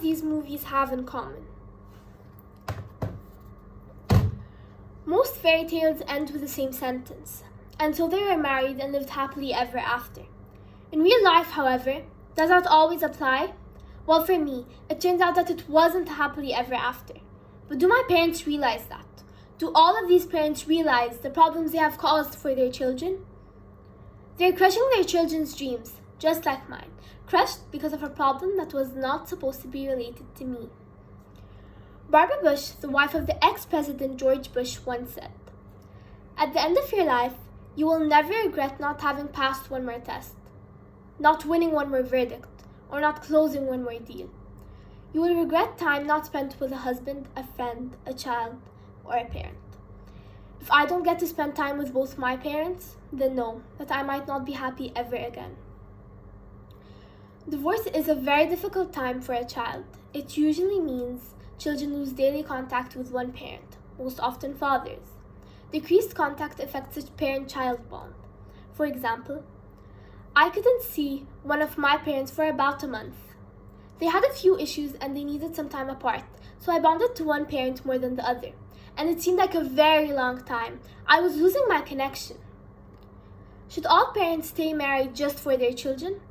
these movies have in common? Most fairy tales end with the same sentence, and so they were married and lived happily ever after. In real life, however, does that always apply? Well, for me, it turns out that it wasn't happily ever after. But do my parents realize that? Do all of these parents realize the problems they have caused for their children? They're crushing their children's dreams, just like mine, crushed because of a problem that was not supposed to be related to me. Barbara Bush, the wife of the ex-president George Bush, once said, "At the end of your life, you will never regret not having passed one more test, not winning one more verdict, or not closing one more deal. You will regret time not spent with a husband, a friend, a child, or a parent. If I don't get to spend time with both my parents, then know that I might not be happy ever again." Divorce is a very difficult time for a child. It usually means children lose daily contact with one parent, most often fathers. Decreased contact affects the parent-child bond. For example, I couldn't see one of my parents for about a month. They had a few issues and they needed some time apart, so I bonded to one parent more than the other, and it seemed like a very long time. I was losing my connection. Should all parents stay married just for their children?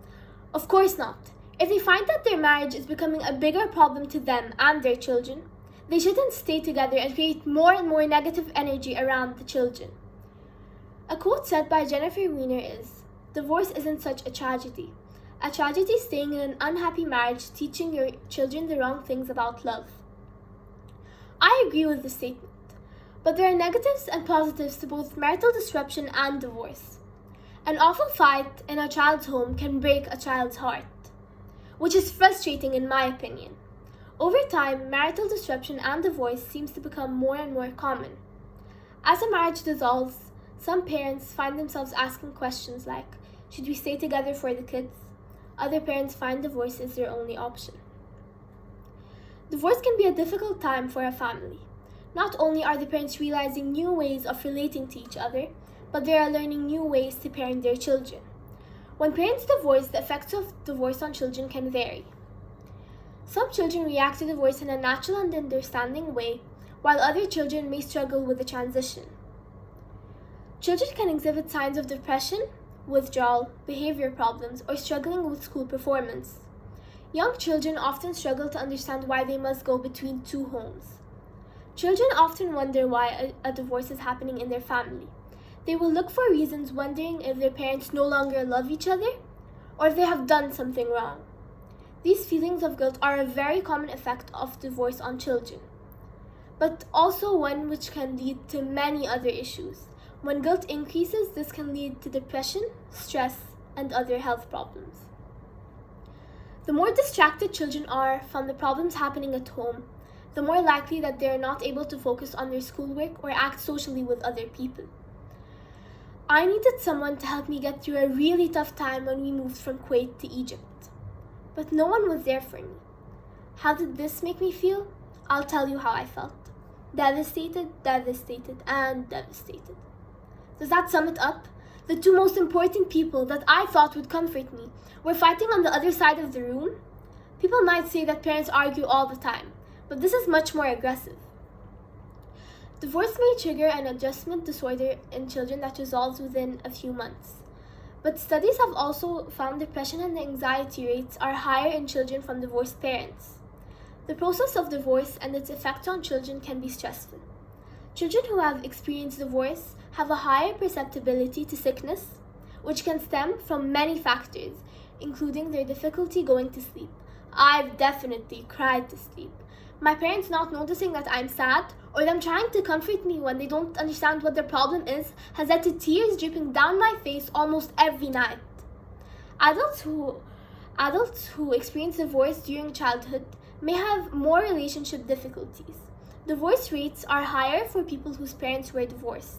Of course not. If they find that their marriage is becoming a bigger problem to them and their children, they shouldn't stay together and create more and more negative energy around the children. A quote said by Jennifer Weiner is, "Divorce isn't such a tragedy. A tragedy is staying in an unhappy marriage, teaching your children the wrong things about love." I agree with the statement, but there are negatives and positives to both marital disruption and divorce. An awful fight in a child's home can break a child's heart, which is frustrating in my opinion. Over time, marital disruption and divorce seems to become more and more common. As a marriage dissolves, some parents find themselves asking questions like, should we stay together for the kids? Other parents find divorce is their only option. Divorce can be a difficult time for a family. Not only are the parents realizing new ways of relating to each other, but they are learning new ways to parent their children. When parents divorce, the effects of divorce on children can vary. Some children react to divorce in a natural and understanding way, while other children may struggle with the transition. Children can exhibit signs of depression, withdrawal, behavior problems, or struggling with school performance. Young children often struggle to understand why they must go between two homes. Children often wonder why a divorce is happening in their family. They will look for reasons, wondering if their parents no longer love each other or if they have done something wrong. These feelings of guilt are a very common effect of divorce on children, but also one which can lead to many other issues. When guilt increases, this can lead to depression, stress, and other health problems. The more distracted children are from the problems happening at home, the more likely that they are not able to focus on their schoolwork or act socially with other people. I needed someone to help me get through a really tough time when we moved from Kuwait to Egypt, but no one was there for me. How did this make me feel? I'll tell you how I felt. Devastated, devastated, and devastated. Does that sum it up? The two most important people that I thought would comfort me were fighting on the other side of the room. People might say that parents argue all the time, but this is much more aggressive. Divorce may trigger an adjustment disorder in children that resolves within a few months. But studies have also found depression and anxiety rates are higher in children from divorced parents. The process of divorce and its effects on children can be stressful. Children who have experienced divorce have a higher perceptibility to sickness, which can stem from many factors, including their difficulty going to sleep. I've definitely cried to sleep. My parents not noticing that I'm sad, or them trying to comfort me when they don't understand what their problem is, has led to tears dripping down my face almost every night. Adults who experience divorce during childhood may have more relationship difficulties. Divorce rates are higher for people whose parents were divorced.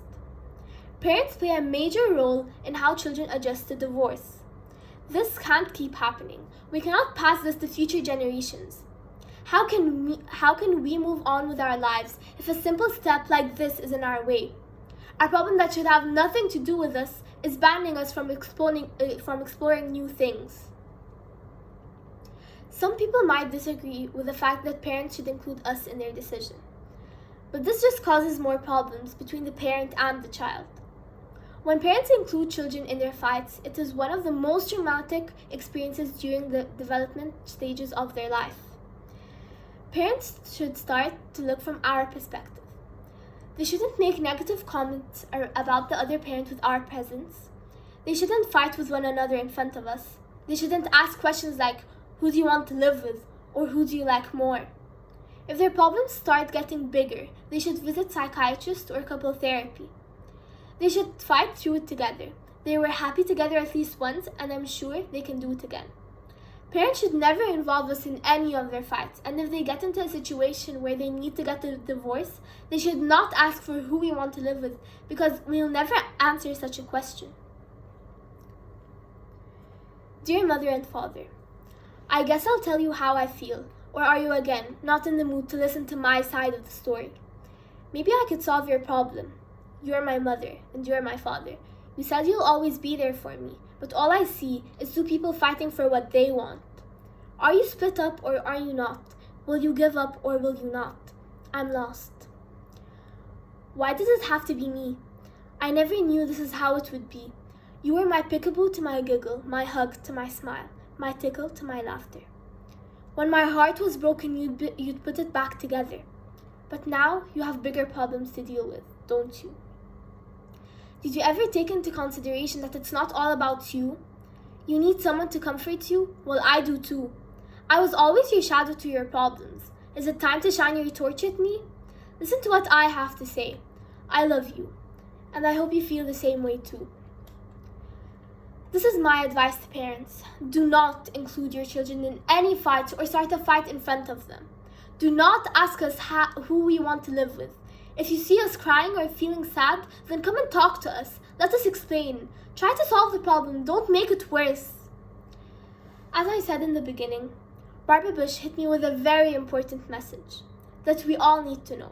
Parents play a major role in how children adjust to divorce. This can't keep happening. We cannot pass this to future generations. How can we move on with our lives if a simple step like this is in our way? A problem that should have nothing to do with us is banning us from exploring new things. Some people might disagree with the fact that parents should include us in their decision. But this just causes more problems between the parent and the child. When parents include children in their fights, it is one of the most traumatic experiences during the development stages of their life. Parents should start to look from our perspective. They shouldn't make negative comments about the other parent with our presence. They shouldn't fight with one another in front of us. They shouldn't ask questions like, who do you want to live with? Or who do you like more? If their problems start getting bigger, they should visit psychiatrist or couple therapy. They should fight through it together. They were happy together at least once, and I'm sure they can do it again. Parents should never involve us in any of their fights, and if they get into a situation where they need to get a divorce, they should not ask for who we want to live with, because we'll never answer such a question. Dear Mother and Father, I guess I'll tell you how I feel, or are you again not in the mood to listen to my side of the story? Maybe I could solve your problem. You're my mother, and you're my father. You said you'll always be there for me, but all I see is two people fighting for what they want. Are you split up or are you not? Will you give up or will you not? I'm lost. Why does it have to be me? I never knew this is how it would be. You were my peekaboo to my giggle, my hug to my smile, my tickle to my laughter. When my heart was broken, you'd put it back together. But now you have bigger problems to deal with, don't you? Did you ever take into consideration that it's not all about you? You need someone to comfort you? Well, I do too. I was always your shadow to your problems. Is it time to shine your torch at me? Listen to what I have to say. I love you, and I hope you feel the same way too. This is my advice to parents. Do not include your children in any fights or start a fight in front of them. Do not ask us who we want to live with. If you see us crying or feeling sad, then come and talk to us. Let us explain. Try to solve the problem. Don't make it worse. As I said in the beginning, Barbara Bush hit me with a very important message that we all need to know.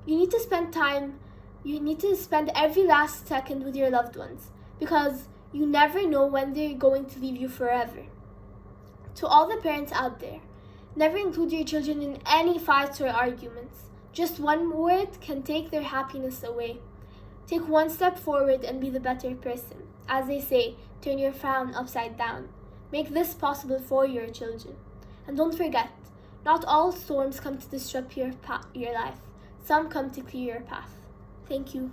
You need to spend every last second with your loved ones because you never know when they're going to leave you forever. To all the parents out there, never include your children in any fights or arguments. Just one word can take their happiness away. Take one step forward and be the better person. As they say, turn your frown upside down. Make this possible for your children. And don't forget, not all storms come to disrupt your life. Some come to clear your path. Thank you.